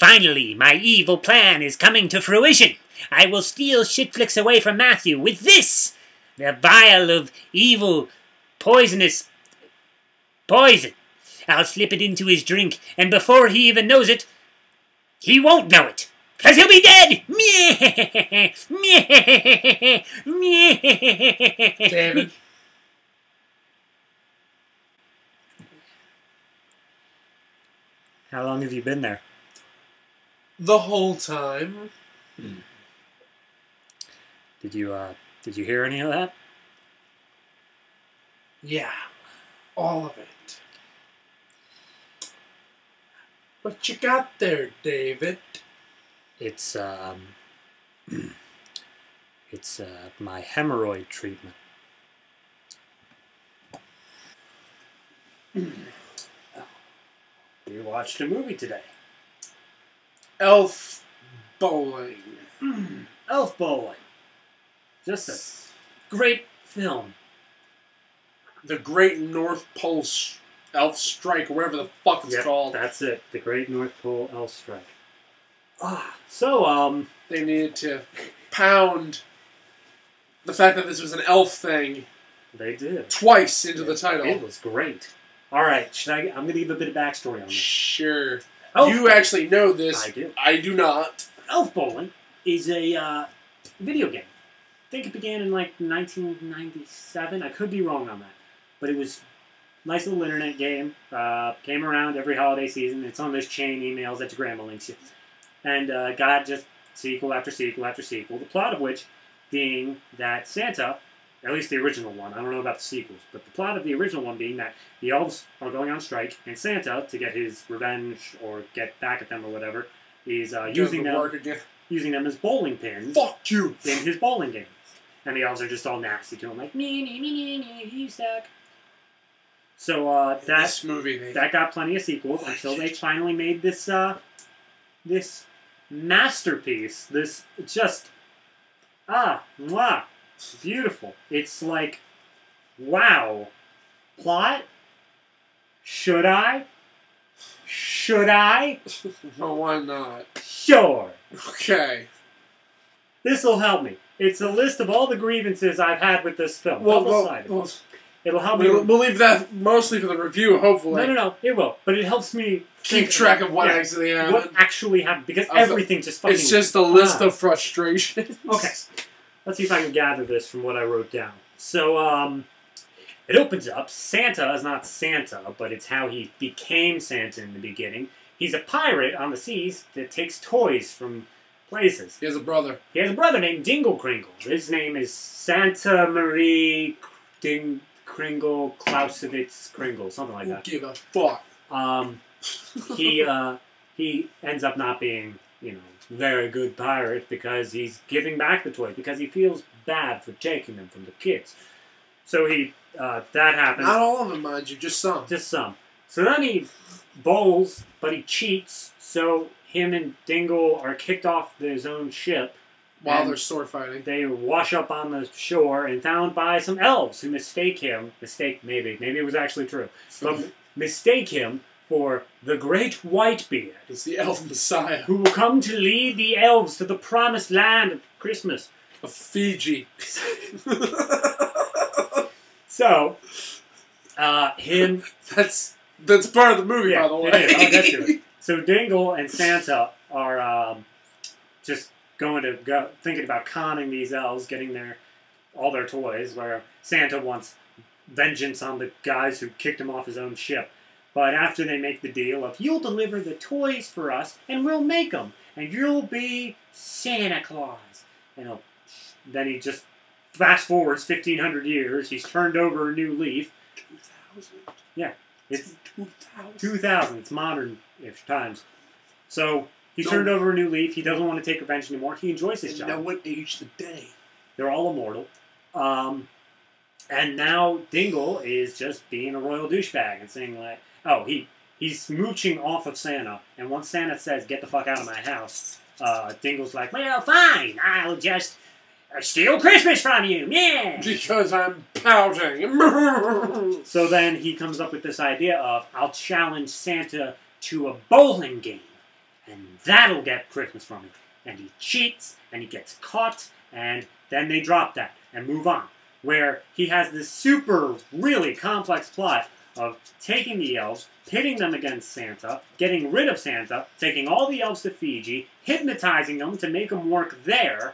Finally, my evil plan is coming to fruition. I will steal ShitFlix away from Matthew with this, the vial of evil, poisonous poison. I'll slip it into his drink, and before he even knows it, he won't know it, 'cause he'll be dead! David? How long have you been there? The whole time. Did you hear any of that? Yeah. All of it. What you got there, David? It's my hemorrhoid treatment. We watched a movie today. Elf Bowling. Elf Bowling. Just a great film. The Great North Pole Elf Strike, or whatever the fuck it's called. That's it. The Great North Pole Elf Strike. So, They needed to pound the fact that this was an elf thing. They did. Twice into the title. It was great. Alright, I'm going to give a bit of backstory on this. Sure. Elf You actually know this. I do. I do not. Elf Bowling is a video game. I think it began in like 1997. I could be wrong on that. But it was a nice little internet game. Came around every holiday season. It's on those chain emails that your grandma links you. And got just sequel after sequel after sequel. The plot of which being that Santa, at least the original one, I don't know about the sequels, but the plot of the original one being that the elves are going on strike, and Santa, to get his revenge or get back at them or whatever, is using them as bowling pins. Fuck you! In his bowling games. And the elves are just all nasty to him, like, me, you suck. So this movie, that got plenty of sequels until they finally made this this masterpiece. This just beautiful. It's like, wow. Plot? Should I? Oh, why not? Sure. Okay. This'll help me. It's a list of all the grievances I've had with this film. It'll help me. We'll leave that mostly for the review, hopefully. No, it will. But it helps me keep track of what actually happened. What actually happened, because everything just fucking... It's just a list of frustrations. Okay. Let's see if I can gather this from what I wrote down. So, it opens up. Santa is not Santa, but it's how he became Santa in the beginning. He's a pirate on the seas that takes toys from places. He has a brother. He has a brother named Dingle Kringle. His name is Santa Marie Kringle Clausewitz Kringle, something like that. Who give a fuck? He ends up not being, very good pirate because he's giving back the toys because he feels bad for taking them from the kids. So that happens. Not all of them, mind you, just some. Just some. So then he bowls, but he cheats. So him and Dingle are kicked off his own ship. While they're sword fighting. They wash up on the shore and found by some elves who mistake maybe it was actually true, but mistake him for the Great Whitebeard. It's the elf messiah. Who will come to lead the elves to the promised land of Christmas. Of Fiji. So, him... That's part of the movie, by the way. I'll get to it. So Dingle and Santa are just thinking about conning these elves, getting all their toys, where Santa wants vengeance on the guys who kicked him off his own ship. But after they make the deal of, you'll deliver the toys for us, and we'll make them, and you'll be Santa Claus. And then he just fast forwards 1,500 years. He's turned over a new leaf. 2000. Yeah, it's 2000. 2000. It's modern-ish times. So he turned over a new leaf. He doesn't want to take revenge anymore. He enjoys his job. Now what age today? They're all immortal. And now Dingle is just being a royal douchebag and saying like, oh, he's mooching off of Santa. And once Santa says, get the fuck out of my house, Dingle's like, well, fine. I'll just steal Christmas from you. Yeah. Because I'm pouting. So then he comes up with this idea of, I'll challenge Santa to a bowling game. and that'll get Christmas from him. And he cheats, and he gets caught, and then they drop that and move on. Where he has this super, really complex plot of taking the elves, pitting them against Santa, getting rid of Santa, taking all the elves to Fiji, hypnotizing them to make them work there,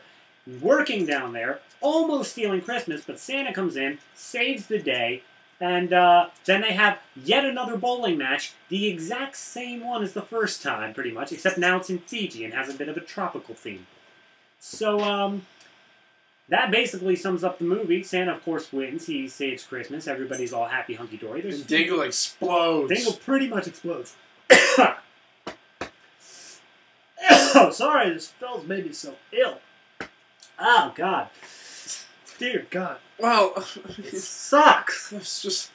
working down there, almost stealing Christmas, but Santa comes in, saves the day, and then they have yet another bowling match, the exact same one as the first time, pretty much, except now it's in Fiji and has a bit of a tropical theme. So, that basically sums up the movie. Santa, of course, wins. He saves Christmas. Everybody's all happy, hunky-dory. And Dingle explodes. Dingle pretty much explodes. Oh, sorry, this spell's made me so ill. Oh, God. Dear God. Well, it sucks. It's just...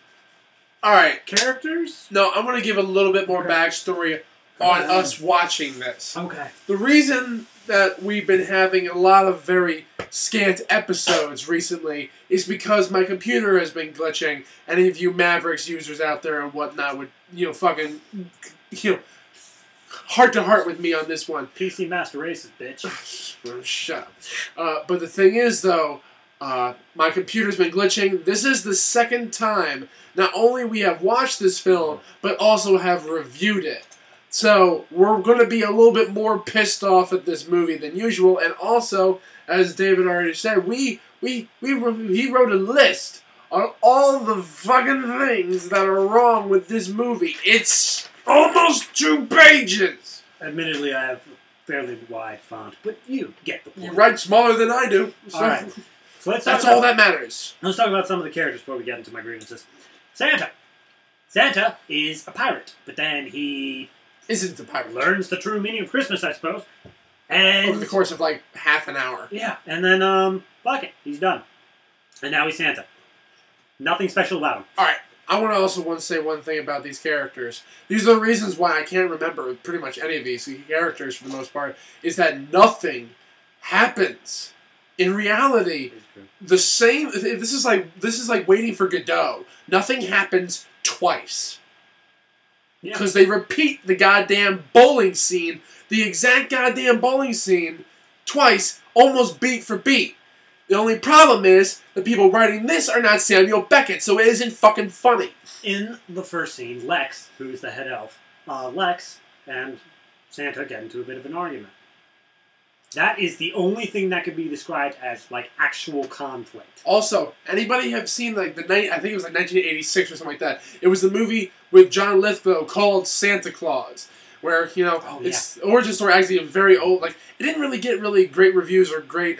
Alright. Characters? No, I'm going to give a little bit more backstory on us watching this. Okay. The reason that we've been having a lot of very scant episodes recently is because my computer has been glitching. Any of you Mavericks users out there and whatnot would, fucking, heart-to-heart with me on this one. PC Master Races, bitch. Shut up. But the thing is, though, my computer's been glitching. This is the second time not only we have watched this film, but also have reviewed it. So, we're going to be a little bit more pissed off at this movie than usual, and also, as David already said, he wrote a list on all the fucking things that are wrong with this movie. It's almost 2 pages! Admittedly, I have a fairly wide font, but you get the point. You write smaller than I do. So. Alright, so that's all that matters. Let's talk about some of the characters before we get into my grievances. Santa. Santa is a pirate, but then he... isn't the pirate. Learns the true meaning of Christmas, I suppose. And over the course of like half an hour. Yeah, and then, fuck it, he's done. And now he's Santa. Nothing special about him. Alright, I want to say one thing about these characters. These are the reasons why I can't remember pretty much any of these characters for the most part, is that nothing happens. In reality, the same, this is like waiting for Godot. Nothing happens twice. Because they repeat the goddamn bowling scene, the exact goddamn bowling scene, twice, almost beat for beat. The only problem is, the people writing this are not Samuel Beckett, so it isn't fucking funny. In the first scene, Lex, who's the head elf, Lex and Santa get into a bit of an argument. That is the only thing that could be described as, like, actual conflict. Also, anybody have seen, like, I think it was, like, 1986 or something like that. It was the movie with John Lithgow called Santa Claus, where, its origin story actually is very old. Like, it didn't really get really great reviews or great,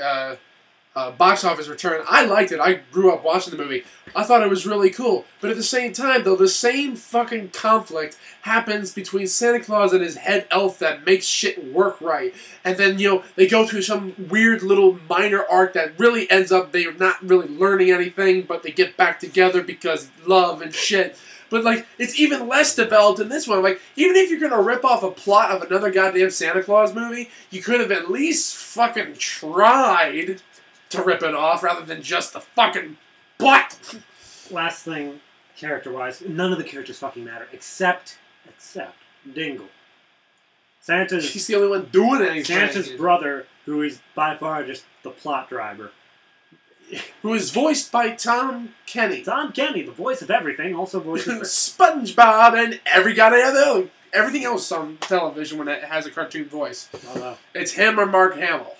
box office return. I liked it. I grew up watching the movie. I thought it was really cool. But at the same time, though, the same fucking conflict happens between Santa Claus and his head elf that makes shit work right. And then, they go through some weird little minor arc that really ends up they're not really learning anything, but they get back together because love and shit. But, like, it's even less developed in this one. Like, even if you're going to rip off a plot of another goddamn Santa Claus movie, you could have at least fucking tried to rip it off rather than just the fucking plot. Last thing, character-wise, none of the characters fucking matter except Dingle. She's the only one doing anything. Santa's brother, who is by far just the plot driver. Who is voiced by Tom Kenny. Tom Kenny, the voice of everything, also voices SpongeBob and everything else on television when it has a cartoon voice. Oh, no. It's him or Mark Hamill.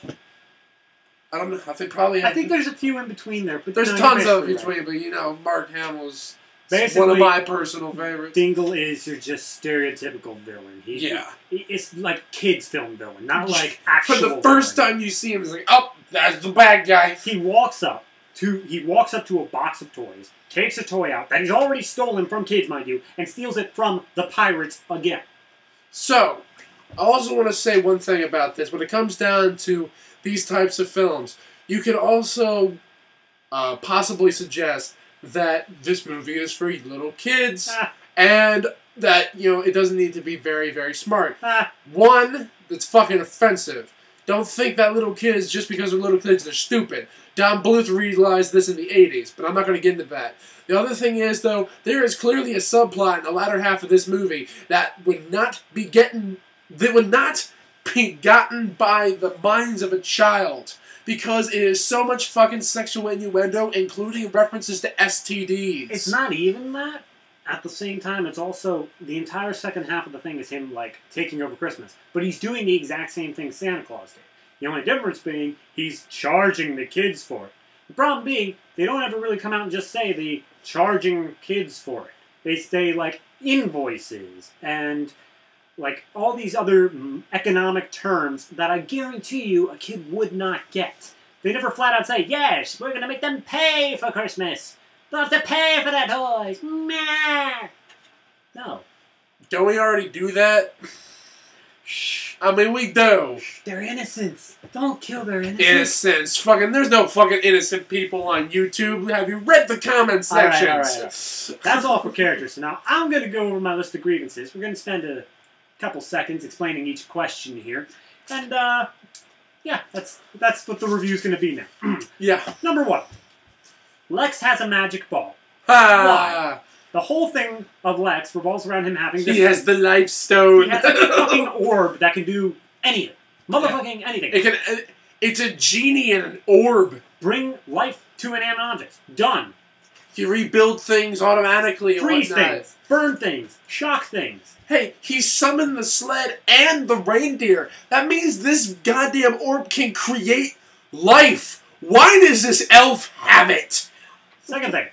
I don't know. I think there's a few in between there. But there's tons of in between, but Mark Hamill's one of my personal favorites. Dingle is your just stereotypical villain. It's like kids' film villain, not like actual For the first time you see him, it's like, oh, that's the bad guy. He walks up to a box of toys, takes a toy out that he's already stolen from kids, mind you, and steals it from the pirates again. So, I also want to say one thing about this. When it comes down to these types of films, you could also possibly suggest that this movie is for little kids, and that, it doesn't need to be very, very smart. One, that's fucking offensive. Don't think that little kids, just because they're little kids, they're stupid. Don Bluth realized this in the 80s, but I'm not going to get into that. The other thing is, though, there is clearly a subplot in the latter half of this movie that would not be getting that would not be gotten by the minds of a child. Because it is so much fucking sexual innuendo, including references to STDs. It's not even that. At the same time, it's also the entire second half of the thing is him, like, taking over Christmas. But he's doing the exact same thing Santa Claus did. The only difference being, he's charging the kids for it. The problem being, they don't ever really come out and just say the charging kids for it. They say, like, invoices and, like, all these other economic terms that I guarantee you a kid would not get. They never flat out say, yes, we're going to make them pay for Christmas. They'll have to pay for their toys. Meh. No. Don't we already do that? Shh. I mean, we do. They're innocents. Don't kill their innocence. Innocents. Fucking, there's no fucking innocent people on YouTube. Have you read the comment sections? All right. That's all for characters. So now I'm going to go over my list of grievances. We're going to spend a couple seconds explaining each question here. And, yeah, that's what the review's going to be now. Yeah. Number 1. Lex has a magic ball. Ah. Why? The whole thing of Lex revolves around him having this... He has the life stone. He has a fucking orb that can do anything. Motherfucking anything. It can. It's a genie and an orb. Bring life to inanimate objects. Done. You rebuild things automatically and Freeze whatnot. things. Burn things. Shock things. Hey, he summoned the sled and the reindeer. That means this goddamn orb can create life. Why does this elf have it? Second thing.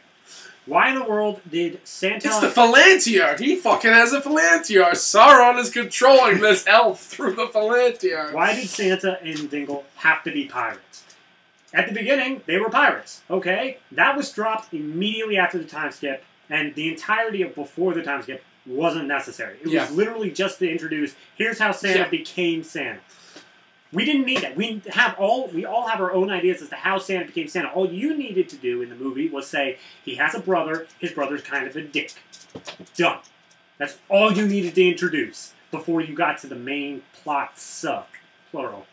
Why in the world did Santa... It's the Phalantier. He fucking has a Phalantier. Sauron is controlling this elf through the Phalantier. Why did Santa and Dingle have to be pirates? At the beginning, they were pirates. Okay? That was dropped immediately after the time skip, and the entirety of before the time skip wasn't necessary. It was literally just to introduce, here's how Santa became Santa. We didn't need that. We all have our own ideas as to how Santa became Santa. All you needed to do in the movie was say, he has a brother, his brother's kind of a dick. Done. That's all you needed to introduce before you got to the main plot stuff. Plural.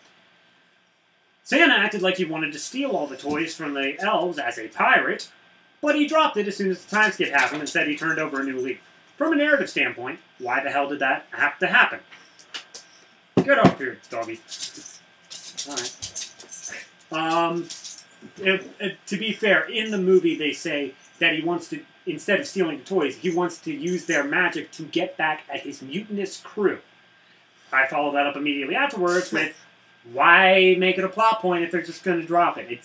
Santa acted like he wanted to steal all the toys from the elves as a pirate, but he dropped it as soon as the time skip happened and said he turned over a new leaf. From a narrative standpoint, why the hell did that have to happen? Get over here, doggy. Alright. To be fair, in the movie they say that he wants to, instead of stealing the toys, he wants to use their magic to get back at his mutinous crew. I follow that up immediately afterwards with, why make it a plot point if they're just going to drop it?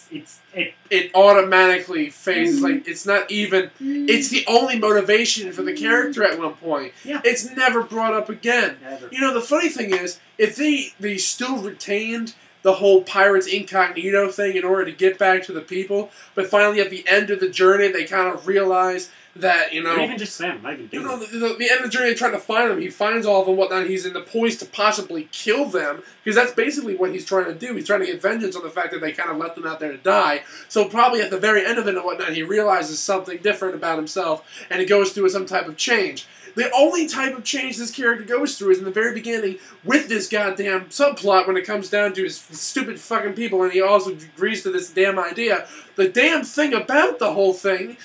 It automatically phases, like, it's not even, it's the only motivation for the character at one point. Yeah. It's never brought up again. Never. You know, the funny thing is, if they still retained the whole pirates incognito thing in order to get back to the people, but finally at the end of the journey they kind of realize that, you know... Or even just Sam, not even Dingle. The end of the journey, they're trying to find them. He finds all of them, whatnot. He's in the poise to possibly kill them, because that's basically what he's trying to do. He's trying to get vengeance on the fact that they kind of left them out there to die. So probably at the very end of it and whatnot, he realizes something different about himself, and he goes through some type of change. The only type of change this character goes through is in the very beginning with this goddamn subplot when it comes down to his stupid fucking people, and he also agrees to this damn idea. The damn thing about the whole thing...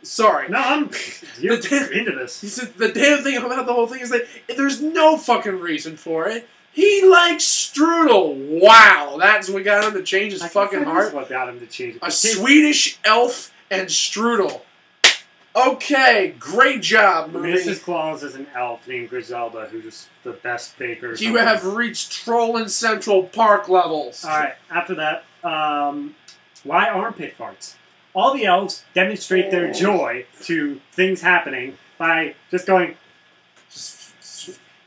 Sorry. No, you're into this. The damn thing about the whole thing is that there's no fucking reason for it. He likes strudel. Wow, that's what got him to change his fucking heart. What got him to change it? A Swedish elf and strudel. Okay, great job, movie. Mrs. Claus is an elf named Griselda, who's the best baker. You have reached Trollin Central Park levels. Alright, after that, why armpit farts? All the elves demonstrate their joy to things happening by just going...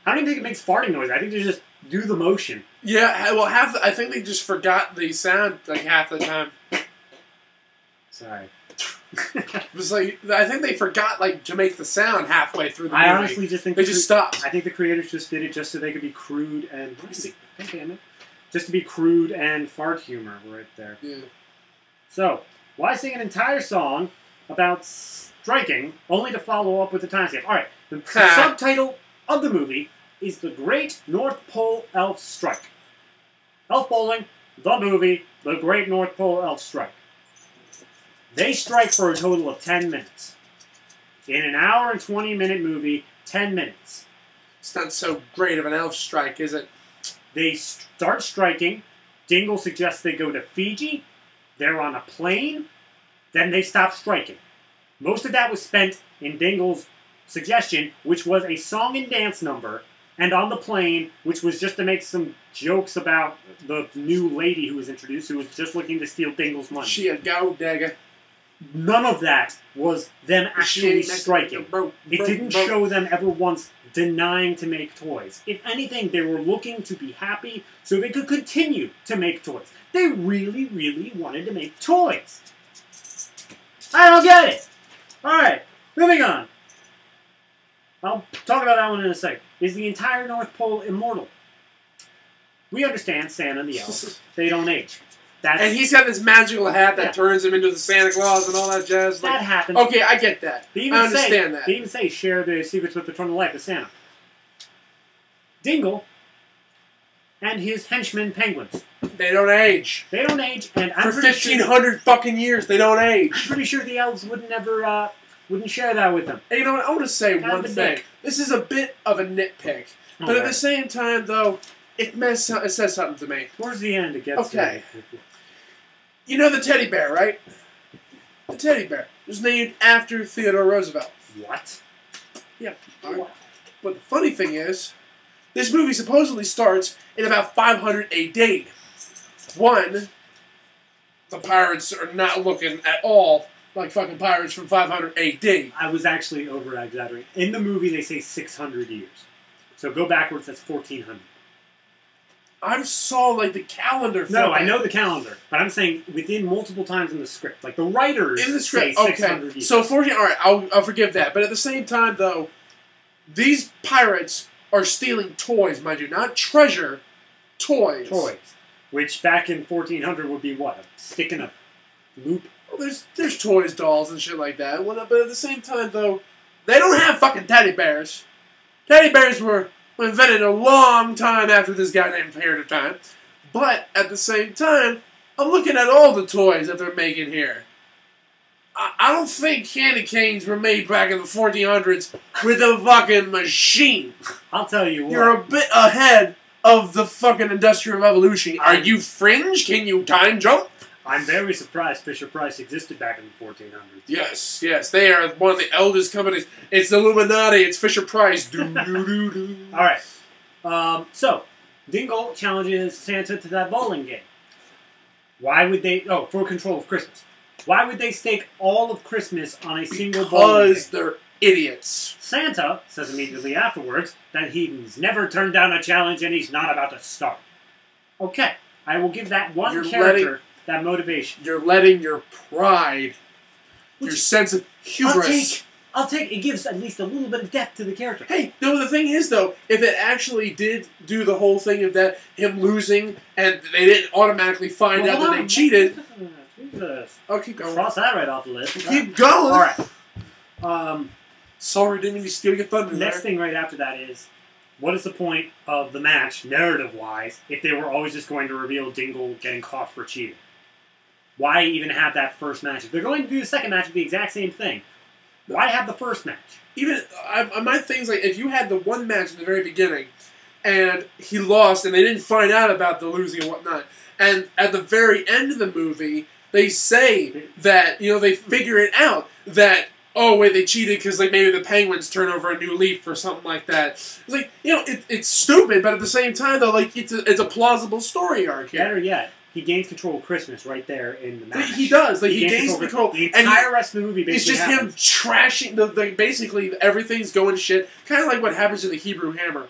I don't even think it makes farting noise. I think they just do the motion. Yeah, well, I think they just forgot the sound like half the time. Sorry. It was like, I think they forgot like to make the sound halfway through the movie. I honestly just think they just stopped. I think the creators just did it just so they could be crude and... Damn it. Just to be crude and fart humor right there. Yeah. So... why sing an entire song about striking only to follow up with the time skip? Alright, the subtitle of the movie is The Great North Pole Elf Strike. Elf Bowling, the movie, The Great North Pole Elf Strike. They strike for a total of 10 minutes. In an hour and 20-minute movie, 10 minutes. It's not so great of an elf strike, is it? They start striking. Dingle suggests they go to Fiji. They're on a plane. Then they stop striking. Most of that was spent in Dingle's suggestion, which was a song and dance number, and on the plane, which was just to make some jokes about the new lady who was introduced, who was just looking to steal Dingle's money. She a gold digger. None of that was them actually striking. It didn't show them ever once denying to make toys. If anything, they were looking to be happy so they could continue to make toys. They really, really wanted to make toys. I don't get it. Alright, moving on. I'll talk about that one in a second. Is the entire North Pole immortal? We understand Santa and the elves. They don't age. And he's got this magical hat that turns him into the Santa Claus and all that jazz. That happens. Okay, I get that. I understand that. They even say, share the secrets with the eternal life of Santa. Dingle and his henchmen penguins. They don't age. They don't age, and for 1,500 fucking years, they don't age. I'm pretty sure the elves wouldn't share that with them. And you know what? I want to say one thing. This is a bit of a nitpick, but at the same time, though, it says something to me. Towards the end, it gets You know the teddy bear, right? The teddy bear was named after Theodore Roosevelt. What? Yeah. What? But the funny thing is, this movie supposedly starts in about 500 AD. One, the pirates are not looking at all like fucking pirates from 500 AD. I was actually over-exaggerating. In the movie, they say 600 years. So go backwards, that's 1400. I saw, like, the calendar. No, I know the calendar. But I'm saying within multiple times in the script. Like, the writers in the script, say 600 years. So, 14, all right, I'll forgive that. But at the same time, though, these pirates are stealing toys, mind you. Not treasure, toys. Toys. Which, back in 1400, would be what? A stick in a loop? Well, there's toys, dolls, and shit like that. But at the same time, though, they don't have fucking teddy bears. Teddy bears were invented a long time after this goddamn period of time. But at the same time, I'm looking at all the toys that they're making here. I don't think candy canes were made back in the 1400s with a fucking machine. I'll tell you what. You're a bit ahead of the fucking Industrial Revolution. Are you fringe? Can you time jump? I'm very surprised Fisher-Price existed back in the 1400s. Yes, yes. They are one of the eldest companies. It's the Illuminati. It's Fisher-Price. Alright. So, Dingle challenges Santa to that bowling game. Why would they... Oh, for control of Christmas. Why would they stake all of Christmas on a single bowling game? Because they're idiots. Santa says immediately afterwards that he's never turned down a challenge and he's not about to start. Okay, I will give that one character that motivation. You're letting your pride, your sense of hubris... I'll take it. Gives at least a little bit of depth to the character. Hey, no, the thing is, though, if it actually did do the whole thing of that, him losing, and they didn't automatically find out that they cheated... Jesus. Oh, keep going. Cross that right off the list. Keep going! Alright. Sorry, didn't mean to steal your thunder. Next thing right after that is, what is the point of the match, narrative-wise, if they were always just going to reveal Dingle getting caught for cheating? Why even have that first match? If they're going to do the second match with the exact same thing, why have the first match? Even, my thing's like, if you had the one match in the very beginning, and he lost, and they didn't find out about the losing and whatnot, and at the very end of the movie, they say that, you know, they figure it out, that, oh, wait, they cheated because, like, maybe the Penguins turn over a new leaf or something like that. It's like, you know, it's stupid, but at the same time, though, like, it's a plausible story arc here. Better yet, he gains control of Christmas right there in the match. He does. Like, he gains control. The entire rest of the movie basically it's just him trashing, basically, everything's going to shit. Kind of like what happens in the Hebrew Hammer.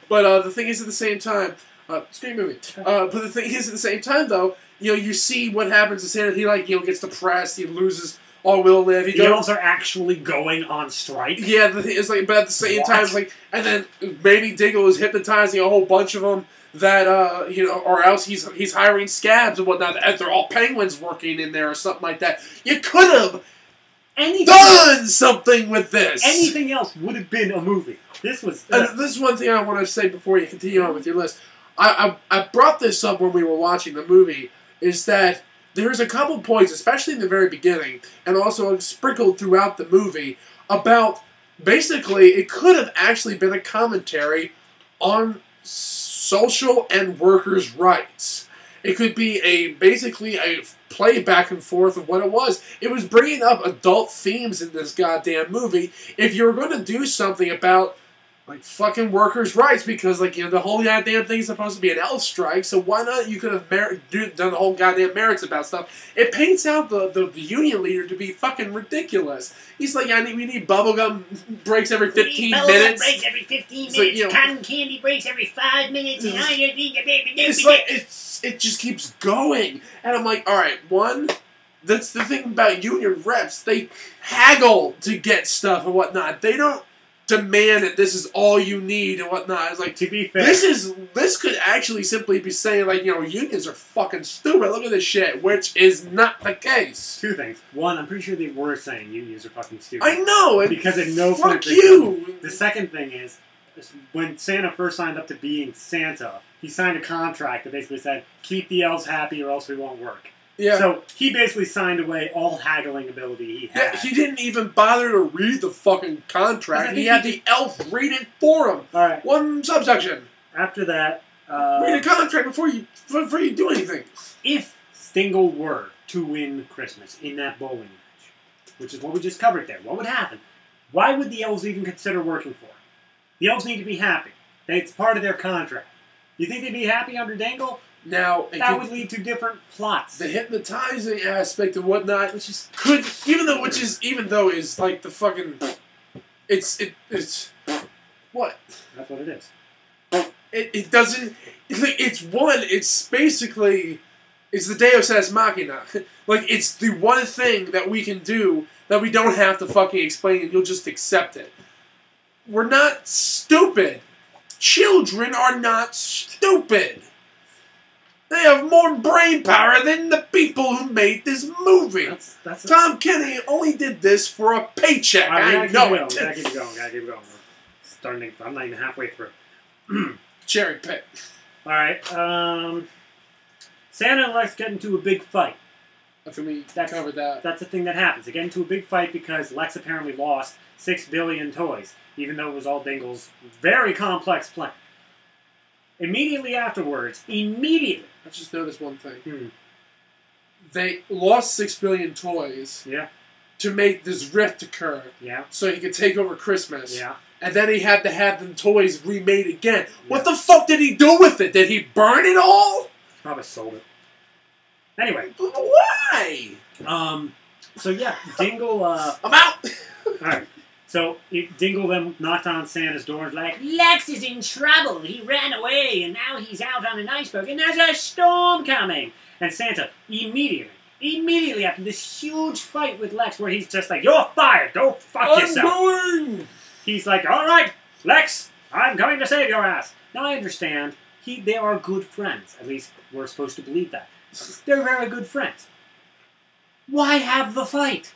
But the thing is, at the same time, it's a great movie. But the thing is, at the same time, though, you know, you see what happens to Santa. He, like, you know, gets depressed. He loses all will live. The elves are actually going on strike. Yeah, the thing is, like, but at the same time, it's like, and then maybe Dingle is hypnotizing a whole bunch of them. That, you know, or else he's hiring scabs and whatnot, and they're all penguins working in there or something like that. You could have done something with this. Anything else would have been a movie. This was... And this is one thing I want to say before you continue on with your list. I brought this up when we were watching the movie, is that there's a couple points, especially in the very beginning, and also sprinkled throughout the movie, about basically, it could have actually been a commentary on social and workers' rights. It could be basically a play back and forth of what it was. It was bringing up adult themes in this goddamn movie. If you were going to do something about like fucking workers' rights, because like the whole goddamn thing is supposed to be an elf strike, so why not? You could have done the whole goddamn merits about stuff. It paints out the union leader to be fucking ridiculous. He's like, we need bubblegum breaks every 15 minutes. Breaks every 15 minutes. Like, Cotton candy breaks every 5 minutes. It's like it just keeps going, and I'm like, all right, that's the thing about union reps. They haggle to get stuff and whatnot. They don't demand that this is all you need and whatnot. It's like, to be fair, this could actually simply be saying like, unions are fucking stupid. Look at this shit, which is not the case. Two things. One, I'm pretty sure they were saying unions are fucking stupid. I know, because at no fuck point. you. The second thing is, when Santa first signed up to being Santa, he signed a contract that basically said, keep the elves happy or else we won't work. Yeah. So he basically signed away all haggling ability he had. Yeah, he didn't even bother to read the fucking contract. He had the elf read it for him. All right. One subsection. After that, read a contract before you do anything. If Stingle were to win Christmas in that bowling match, which is what we just covered there, what would happen? Why would the elves even consider working for him? The elves need to be happy. It's part of their contract. You think they'd be happy under Dingle? Now that would lead to different plots. The hypnotizing aspect and whatnot, even though is like the fucking, it's what? That's what it is. It doesn't. It's basically, it's the Deus Ex Machina. Like it's the one thing that we can do that we don't have to fucking explain, and you'll just accept it. We're not stupid. Children are not stupid. They have more brain power than the people who made this movie. Tom Kenny only did this for a paycheck. I know it. Gotta keep going. I'm not even halfway through. Cherry pick. All right. Santa and Lex get into a big fight. I think we covered that. That's the thing that happens. They get into a big fight because Lex apparently lost 6 billion toys, even though it was all Dingle's very complex plan. Immediately afterwards, I just noticed one thing. They lost 6 billion toys to make this rift occur so he could take over Christmas. Yeah. And then he had to have the toys remade again. Yeah. What the fuck did he do with it? Did he burn it all? Probably sold it. Anyway. Why? So yeah, Dingle, I'm out! Alright. So, Dingle then knocked on Santa's door and was like, Lex is in trouble. He ran away, and now he's out on an iceberg, and there's a storm coming. And Santa, immediately after this huge fight with Lex, where he's just like, you're fired, go fuck yourself. I'm going! He's like, all right, Lex, I'm coming to save your ass. Now, I understand, they are good friends. At least, we're supposed to believe that. They're very good friends. Why have the fight?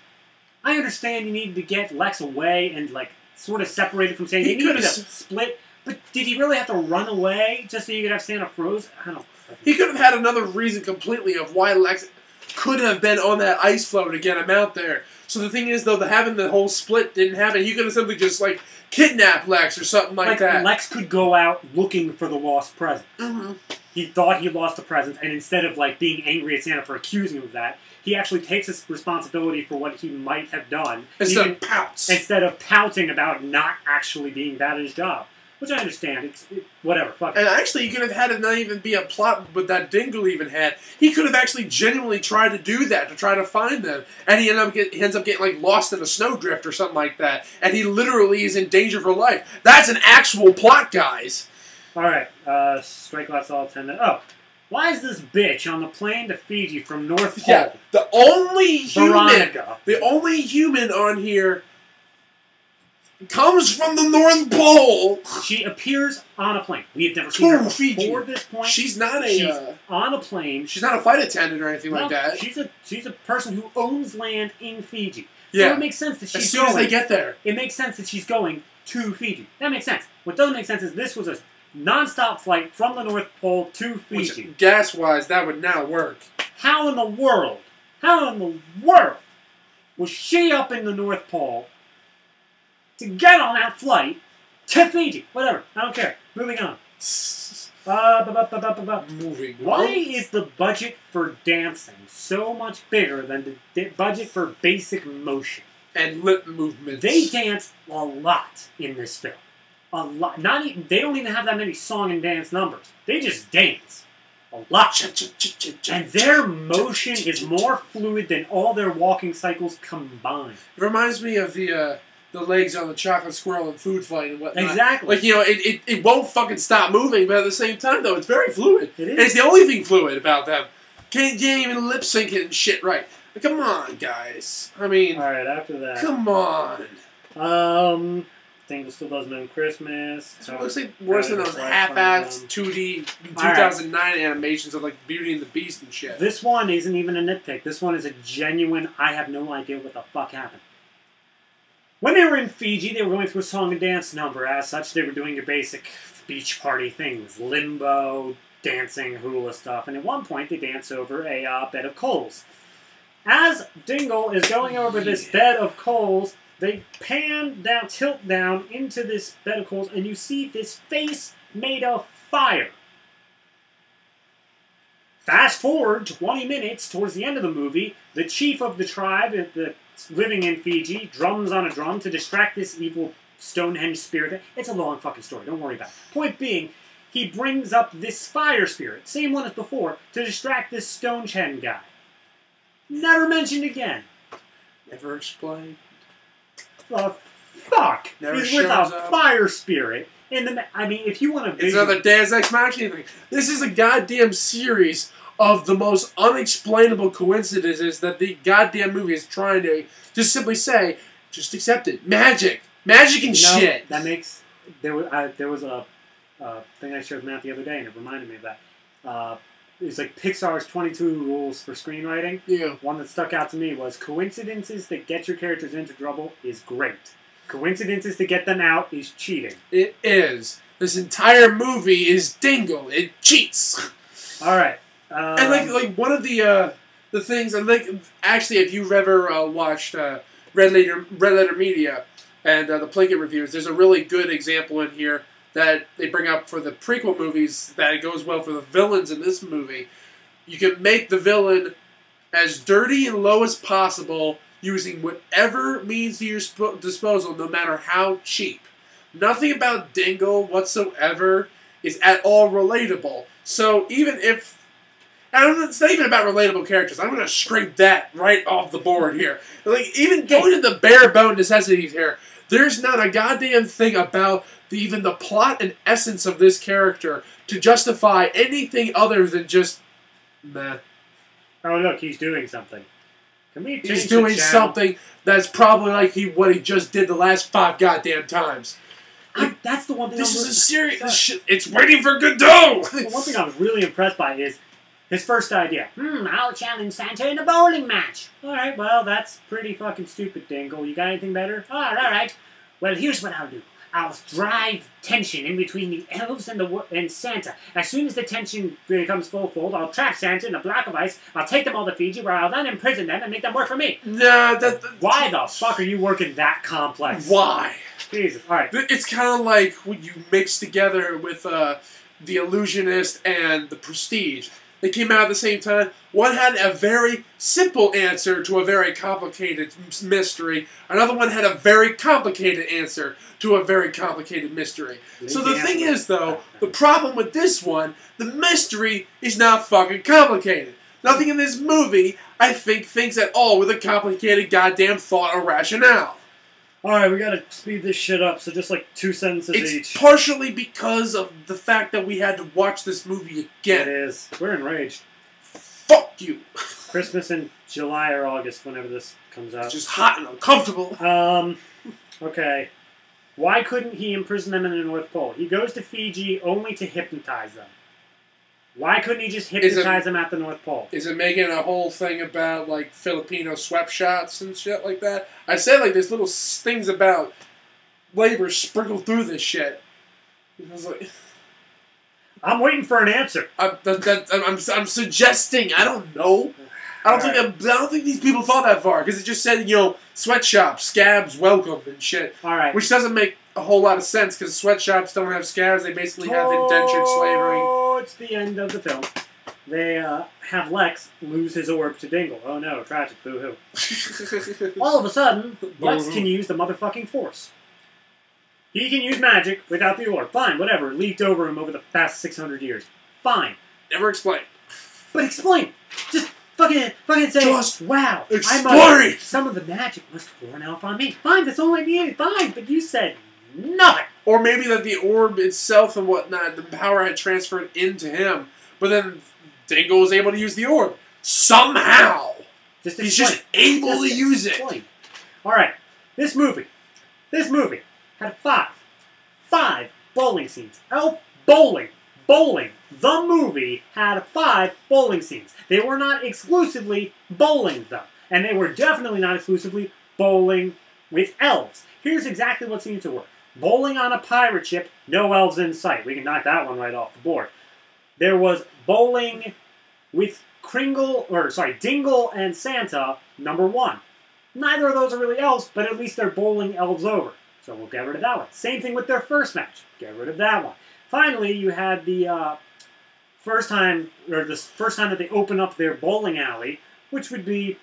I understand you needed to get Lex away and, like, sort of separated from Santa. He needed to split, but did he really have to run away just so you could have Santa froze? I don't know. He could have had another reason completely of why Lex could have been on that ice floe to get him out there. So the thing is, though, having the whole split didn't happen. He could have simply just, like, kidnapped Lex or something like that. Lex could go out looking for the lost present. Mm-hmm. He thought he lost the present, and instead of, like, being angry at Santa for accusing him of that, he actually takes his responsibility for what he might have done. Instead of pouting about not actually being bad at his job. Which I understand. Whatever. Fuck it. And actually, he could have had it not even be a plot, but that Dingle even had. He could have actually genuinely tried to do that, to try to find them. And he ends up getting, like, lost in a snowdrift or something like that. And he literally is in danger for life. That's an actual plot, guys. Alright. Strike lots all 10 minutes. Oh. Why is this bitch on the plane to Fiji from North Pole? Yeah, the only human on here comes from the North Pole. She appears on a plane. We have never seen her before this point. She's not She's on a plane. She's not a flight attendant or anything like that. She's a person who owns land in Fiji. Yeah. So it makes sense that she's going. As soon as they get there. It makes sense that she's going to Fiji. That makes sense. What doesn't make sense is this was a non-stop flight from the North Pole to Fiji. Which, gas-wise, that would not work. How in the world was she up in the North Pole to get on that flight to Fiji. Whatever. I don't care. Moving on. Moving Why on. is the budget for dancing so much bigger than the budget for basic motion? And lip movements. They dance a lot in this film. A lot. Not even, they don't even have that many song and dance numbers. They just dance. A lot. And their motion is more fluid than all their walking cycles combined. It reminds me of the legs on the chocolate squirrel and food fight and whatnot. Exactly. Like, it won't fucking stop moving, but at the same time, though, it's very fluid. It is. And it's the only thing fluid about them. Can't even lip sync it and shit right. Like, come on, guys. I mean, Alright, after that. come on. Thing still doesn't own Christmas. It looks like worse than those half-assed 2D 2009 animations of, like, Beauty and the Beast and shit. This one isn't even a nitpick. This one is a genuine, I have no idea what the fuck happened. When they were in Fiji, they were going through a song and dance number. As such, they were doing your basic beach party things. Limbo, dancing, hula stuff. And at one point, they dance over a bed of coals. As Dingle is going over this bed of coals, they pan down, tilt down into this bed of coals, and you see this face made of fire. Fast forward 20 minutes towards the end of the movie, the chief of the tribe that's living in Fiji drums on a drum to distract this evil Stonehenge spirit. It's a long fucking story, don't worry about it. Point being, he brings up this fire spirit, same one as before, to distract this Stonehenge guy. Never mentioned again. Never explained. The fuck Never is with shows a up. fire spirit in the? I mean, if you want to, It's another Deus Ex Machina thing. This is a goddamn series of the most unexplainable coincidences that the goddamn movie is trying to just simply say, just accept it. Magic and shit. That makes there was a thing I shared with Matt the other day, and it reminded me of that. It's like Pixar's 22 rules for screenwriting. Yeah. One that stuck out to me was coincidences that get your characters into trouble is great. Coincidences to get them out is cheating. It is. This entire movie is Dingle. It cheats. All right. And like one of the things, and like actually, if you've ever watched Red Letter Media and the Plinkett reviews, there's a really good example in here that they bring up for the prequel movies that it goes well for the villains in this movie. You can make the villain as dirty and low as possible using whatever means to your disposal, no matter how cheap. Nothing about Dingle whatsoever is at all relatable. So even if... And it's not even about relatable characters. I'm going to scrape that right off the board here. Like, even going to the bare-bone necessities here, there's not a goddamn thing about even the plot and essence of this character to justify anything other than just meh. Oh look, he's doing something. Can we? He's doing something that's probably like what he just did the last 5 goddamn times. That's the one thing. This is a serious shit. It's waiting for Godot. The one thing I was really impressed by is his first idea. I'll challenge Santa in a bowling match. All right, well that's pretty fucking stupid, Dingle. You got anything better? All right. Well, here's what I'll do. I'll drive tension in between the elves and Santa. As soon as the tension becomes full fold, I'll trap Santa in a block of ice. I'll take them all to Fiji, where I'll then imprison them and make them work for me. Nah, Why the fuck are you working that complex? Why? Jesus. All right. It's kind of like when you mix together with The Illusionist and The Prestige. They came out at the same time. One had a very simple answer to a very complicated mystery. Another one had a very complicated answer to a very complicated mystery. So the thing is, though, the problem with this one, the mystery is not fucking complicated. Nothing in this movie, I think, thinks at all with a complicated goddamn thought or rationale. Alright, we gotta speed this shit up, so just like 2 sentences each. It's partially because of the fact that we had to watch this movie again. It is. We're enraged. Fuck you. Christmas in July or August, whenever this comes out. It's just hot and uncomfortable. Okay. Why couldn't he imprison them in the North Pole? He goes to Fiji only to hypnotize them. Why couldn't he just hypnotize them at the North Pole? Is it making a whole thing about, like, Filipino sweatshots and shit like that? I said, like, there's little things about labor sprinkled through this shit. I was like... I'm waiting for an answer. I'm suggesting. I don't know. I don't think these people thought that far because it just said, you know, sweatshops, scabs, welcome and shit. All right. Which doesn't make a whole lot of sense because sweatshops don't have scabs. They basically have indentured slavery. Oh, it's the end of the film. They have Lex lose his orb to Dingle. Oh no, tragic, boo-hoo. All of a sudden, Lex can use the motherfucking Force. He can use magic without the orb. Fine, whatever. It leaked over him over the past 600 years. Fine. Never explained. But explain. Just fucking say, just wow. explain. Some of the magic must have worn off on me. Fine, that's all I needed. Fine, but you said nothing. Or maybe that the orb itself and whatnot, the power had transferred into him, but then Dingle was able to use the orb. Somehow. He's just able to use it. Alright, this movie had five bowling scenes. Elf bowling. The movie had 5 bowling scenes. They were not exclusively bowling, though. And they were definitely not exclusively bowling with elves. Here's exactly what seemed to work. Bowling on a pirate ship, no elves in sight. We can knock that one right off the board. There was bowling with Dingle and Santa, number 1. Neither of those are really elves, but at least they're bowling elves over. So we'll get rid of that one. Same thing with their first match. Get rid of that one. Finally, you had the first time that they open up their bowling alley, which would be,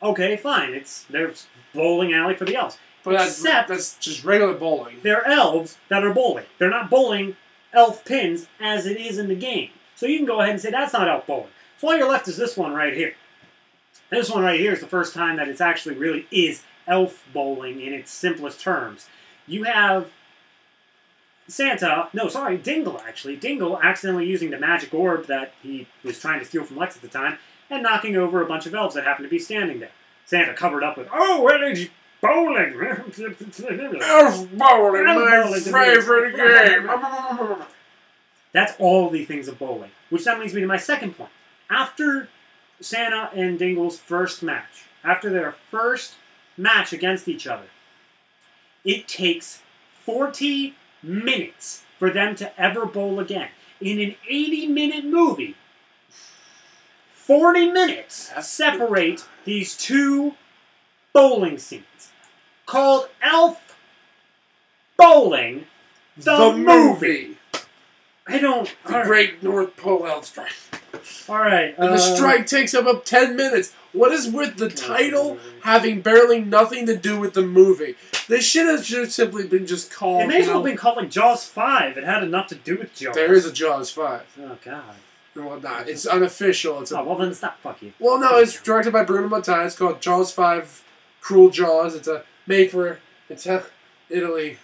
okay, fine. There's bowling alley for the elves. But that's just regular bowling. They're elves that are bowling. They're not bowling elf pins as it is in the game. So you can go ahead and say that's not elf bowling. So all you're left is this one right here. This one right here is the first time that it's actually really is elf bowling in its simplest terms. You have Dingle actually. Dingle accidentally using the magic orb that he was trying to steal from Lex at the time and knocking over a bunch of elves that happened to be standing there. Santa covered up with, oh, well, it's bowling. Elf bowling, my favorite game. That's all the things of bowling. Which then leads me to my second point. After Santa and Dingle's first match, after their first match against each other, it takes 40 minutes for them to ever bowl again. In an 80-minute movie, 40 minutes separate these 2 bowling scenes. Called Elf Bowling, the movie. The Great North Pole Elf Strike. Alright. And the strike takes up 10 minutes. What is with the title having barely nothing to do with the movie? This shit has just simply been just called... It may as well have been called like Jaws 5. It had enough to do with Jaws. There is a Jaws 5. Oh, God. Well, not. It's unofficial. Well, then stop. Fuck you. Well, no, it's directed by Bruno Mattei. It's called Jaws 5 Cruel Jaws. It's a Italy...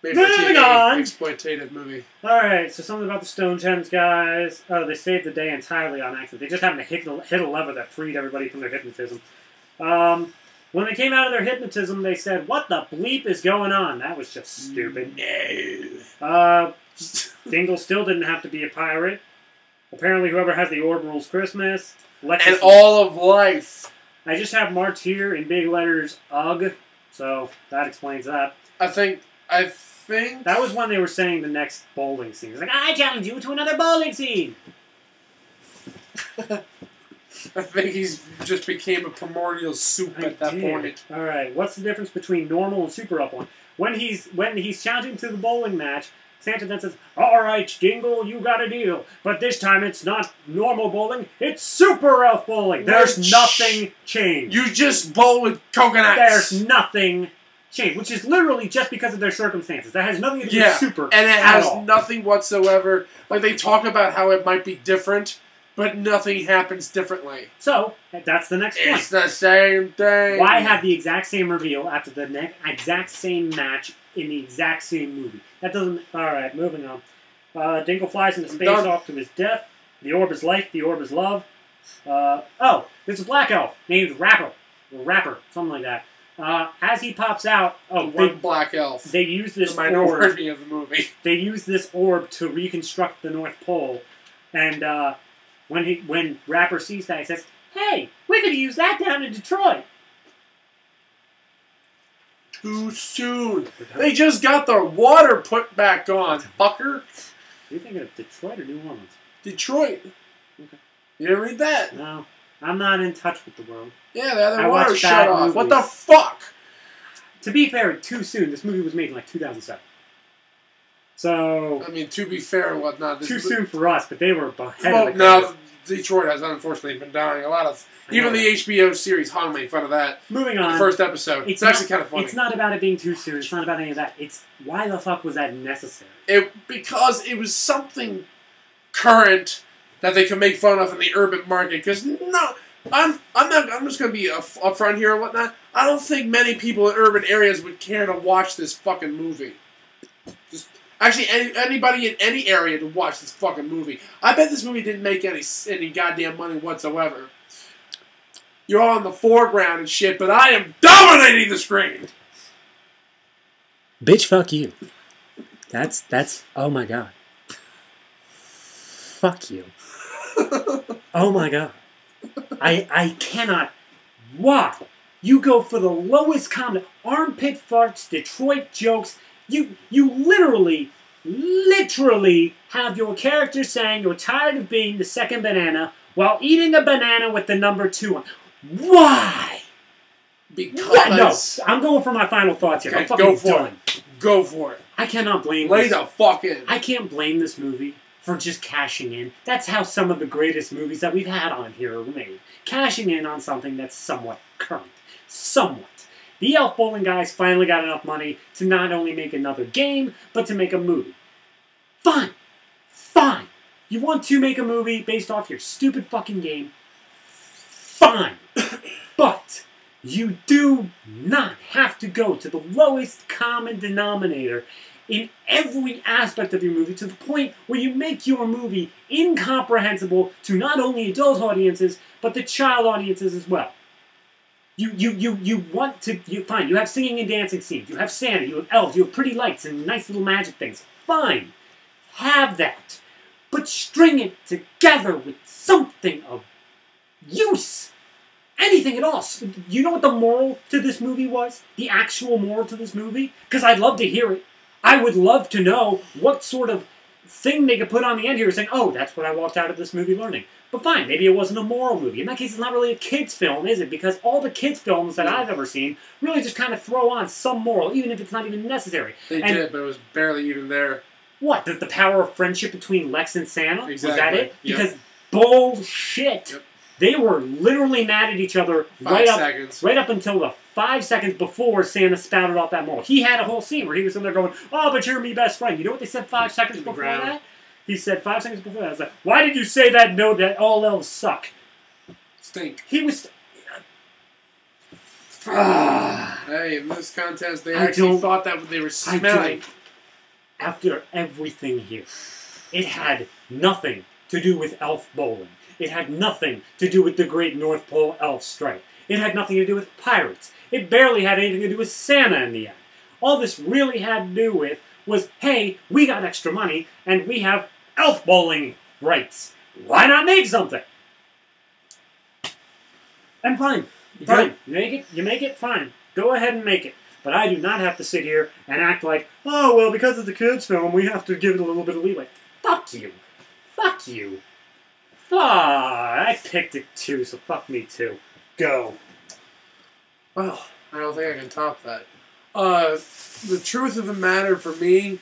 Moving on! Exploitative movie. Alright, so something about the Stonegems guys. Oh, they saved the day entirely on accident. They just happened to hit a lever that freed everybody from their hypnotism. When they came out of their hypnotism, they said, what the bleep is going on? That was just stupid. No. Dingle still didn't have to be a pirate. Apparently whoever has the orb rules Christmas. And all of life. I just have marked here in big letters, UGG. So, that explains that. I think... That was when they were saying the next bowling scene. It's like, I challenge you to another bowling scene! I think he's just became a primordial soup at that point. Alright, what's the difference between normal and super up one? When he's challenging to the bowling match, Santa then says, alright, Dingle, you got a deal. But this time it's not normal bowling, it's super elf bowling. There's nothing changed. You just bowl with coconuts. There's nothing changed, which is literally just because of their circumstances. That has nothing to do with super and it has nothing whatsoever. Like, they talk about how it might be different, but nothing happens differently. So, that's the next point. It's the same thing. Why have the exact same reveal after the exact same match in the exact same movie? That doesn't... Alright, moving on. Dingle flies into space off to his death. The orb is life, the orb is love. There's a black elf named Rapper. Or Rapper, something like that. As he pops out, one black elf. They use this the minority of the movie. They use this orb to reconstruct the North Pole, and when Rapper sees that, he says, "Hey, we could use that down in Detroit." Too soon. They just got the water put back on, fucker. Are you thinking of Detroit or New Orleans? Detroit. Okay. You didn't read that? No. I'm not in touch with the world. Yeah, the other I water watch shut bad off. movies. What the fuck? To be fair, too soon. This movie was made in like 2007. So I mean, to be fair and whatnot, too soon for us, but they were ahead well, of the no, curve. Detroit has unfortunately been dying. A lot of I even know the HBO series Hong made fun of that. Moving In on. the first episode. It's actually kind of funny. It's not about it being too soon. It's not about any of that. It's why the fuck was that necessary? Because it was something current that they could make fun of in the urban market. Because no, I'm just gonna be upfront here and whatnot. I don't think many people in urban areas would care to watch this fucking movie. Just actually, anybody in any area to watch this fucking movie. I bet this movie didn't make any goddamn money whatsoever. You're all in the foreground and shit, but I am dominating the screen. Bitch, fuck you. That's. Oh my god. Fuck you. Oh my god. I cannot. Why? You go for the lowest common armpit farts, Detroit jokes. You literally have your character saying you're tired of being the second banana while eating a banana with the number 2 on. Why? Because... No, I'm going for my final thoughts here. Okay, I'm fucking go for done. it. Go for it. I cannot blame Lay this. the fuck in. I can't blame this movie for just cashing in. That's how some of the greatest movies that we've had on here are made. Cashing in on something that's somewhat current. Somewhat. The Elf Bowling guys finally got enough money to not only make another game, but to make a movie. Fine. Fine. You want to make a movie based off your stupid fucking game? Fine. But you do not have to go to the lowest common denominator in every aspect of your movie to the point where you make your movie incomprehensible to not only adult audiences, but the child audiences as well. You want to, fine, you have singing and dancing scenes, you have Santa, you have elves, you have pretty lights and nice little magic things. Fine. Have that. But string it together with something of use. Anything at all. You know what the moral to this movie was? The actual moral to this movie? Because I'd love to hear it. I would love to know what sort of thing they could put on the end here saying, oh, that's what I walked out of this movie learning. But fine, maybe it wasn't a moral movie. In that case, it's not really a kid's film, is it? Because all the kids' films that I've ever seen really just kind of throw on some moral, even if it's not even necessary. They did, but it was barely even there. What? The power of friendship between Lex and Santa? Exactly. Was that it? Yep. Because bullshit. Yep. They were literally mad at each other right up until the 5 seconds before Santa spouted off that moral. He had a whole scene where he was in there going, oh, but you're my best friend. You know what they said 5 seconds before that? He said 5 seconds before that. I was like, why did you say that note that all elves suck? Stink. He was... Hey, in this contest, they actually thought that they were smelling. After everything here, it had nothing to do with elf bowling. It had nothing to do with the Great North Pole Elf Strike. It had nothing to do with pirates. It barely had anything to do with Santa in the end. All this really had to do with was, hey, we got extra money, and we have elf bowling rights. Why not make something? And fine. Fine. You make it, fine. Go ahead and make it. But I do not have to sit here and act like, oh, well, because it's a kid's film, we have to give it a little bit of leeway. Fuck you. Fuck you. I picked it too, so fuck me too. Go. Well, I don't think I can top that. The truth of the matter for me,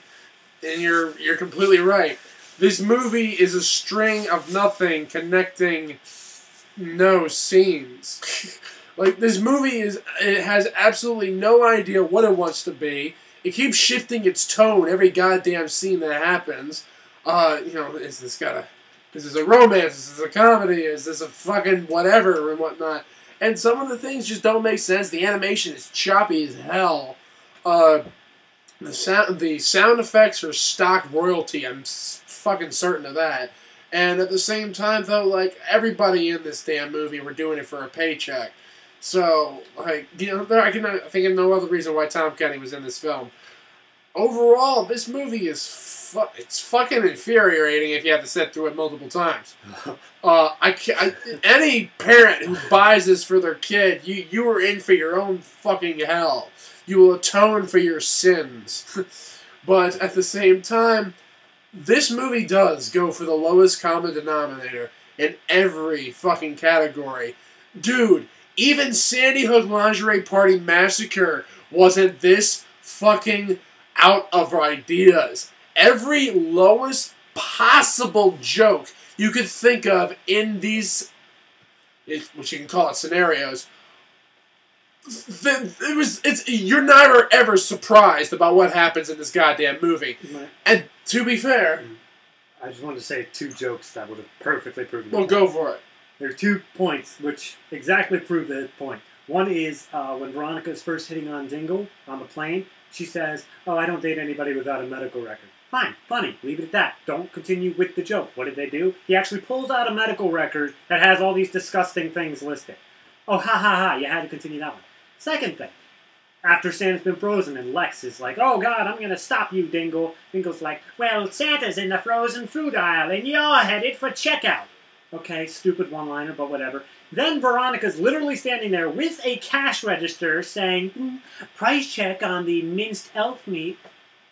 and you're completely right, this movie is a string of nothing connecting no scenes. Like, this movie it has absolutely no idea what it wants to be. It keeps shifting its tone every goddamn scene that happens. Is this a romance? Is this a comedy? Is this a fucking whatever and whatnot? And some of the things just don't make sense. The animation is choppy as hell. The sound effects are stock royalty. I'm fucking certain of that. And at the same time, though, like, everybody in this damn movie were doing it for a paycheck. So, like, I can think of no other reason why Tom Kenny was in this film. Overall, this movie is it's fucking infuriating if you have to sit through it multiple times. Any parent who buys this for their kid, you are in for your own fucking hell. You will atone for your sins. But at the same time, this movie does go for the lowest common denominator. in every fucking category. Dude, even Sandy Hook Lingerie Party Massacre wasn't this fucking out of ideas. Every lowest possible joke you could think of in these, which you can call it scenarios, you're never ever surprised about what happens in this goddamn movie. And to be fair, I just wanted to say 2 jokes that would have perfectly proven it. Well, go for it. There are 2 points which exactly prove the point. One is when Veronica's first hitting on Dingle on the plane, she says, "Oh, I don't date anybody without a medical record." Fine, funny, leave it at that. Don't continue with the joke. What did they do? He actually pulls out a medical record that has all these disgusting things listed. Oh, ha ha ha, you had to continue that one. Second thing, after Santa's been frozen and Lex is like, "Oh God, I'm gonna stop you, Dingle." Dingle's like, "Well, Santa's in the frozen food aisle and you're headed for checkout." Okay, stupid one-liner, but whatever. Then Veronica's literally standing there with a cash register saying, "Price check on the minced elf meat."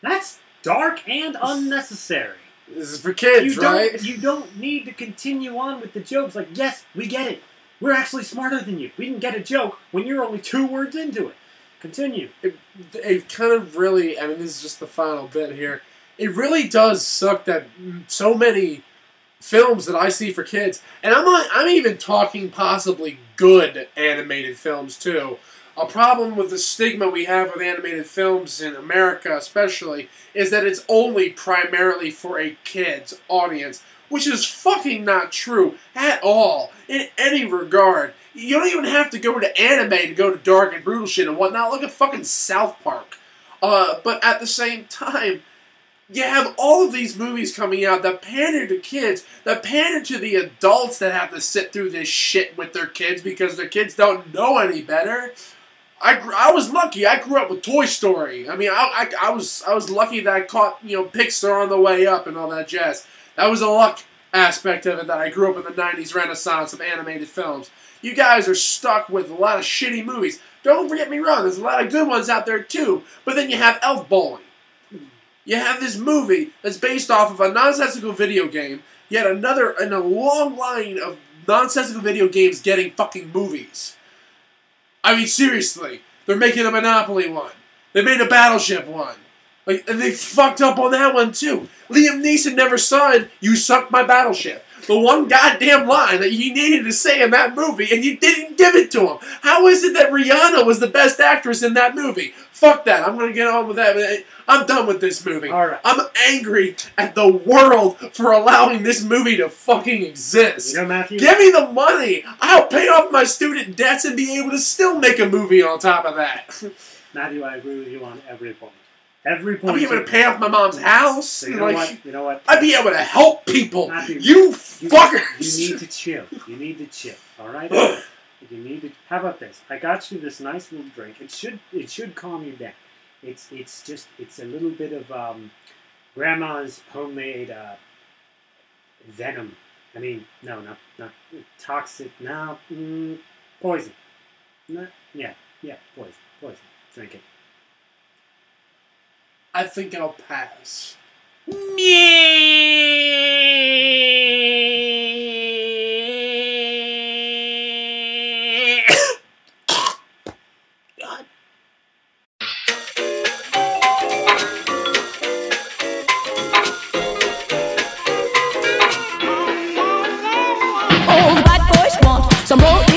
That's dark and unnecessary. This is for kids, right? You don't need to continue on with the jokes. Like, yes, we get it. We're actually smarter than you. We can get a joke when you're only 2 words into it. Continue. It kind of really, I mean, this is just the final bit here. It really does suck that so many films that I see for kids, and I'm even talking possibly good animated films too. A problem with the stigma we have with animated films in America especially is that it's only primarily for a kid's audience, which is fucking not true at all, in any regard. You don't even have to go to anime to go to dark and brutal shit and whatnot. Look at fucking South Park. But at the same time, you have all of these movies coming out that pander to kids, that pander to the adults that have to sit through this shit with their kids because their kids don't know any better. I was lucky. I grew up with Toy Story. I mean, I was lucky that I caught, Pixar on the way up and all that jazz. That was a luck aspect of it, that I grew up in the 90s renaissance of animated films. You guys are stuck with a lot of shitty movies. Don't get me wrong, there's a lot of good ones out there too, but then you have Elf Bowling. You have this movie that's based off of a nonsensical video game, yet another in a long line of nonsensical video games getting fucking movies. I mean, seriously, they're making a Monopoly one. They made a Battleship one. And they fucked up on that one too. Liam Neeson never said, "You sunk my battleship." The one goddamn line that he needed to say in that movie, and you didn't give it to him. How is it that Rihanna was the best actress in that movie? Fuck that. I'm going to get on with that. I'm done with this movie. All right. I'm angry at the world for allowing this movie to fucking exist. Matthew? Give me the money. I'll pay off my student debts and be able to still make a movie on top of that. Matthew, I agree with you on every point. Every point. I'd be able to pay off my mom's house. So you know what? I'd be able to help people. Matthew, you fuckers. You need to chill. You need to chill. All right. You need to. How about this? I got you this nice little drink. It should calm you down. It's a little bit of grandma's homemade venom. I mean, no, not toxic. No, poison. Yeah, poison. Drink it. I think I'll pass. God. All the bad boys want some more.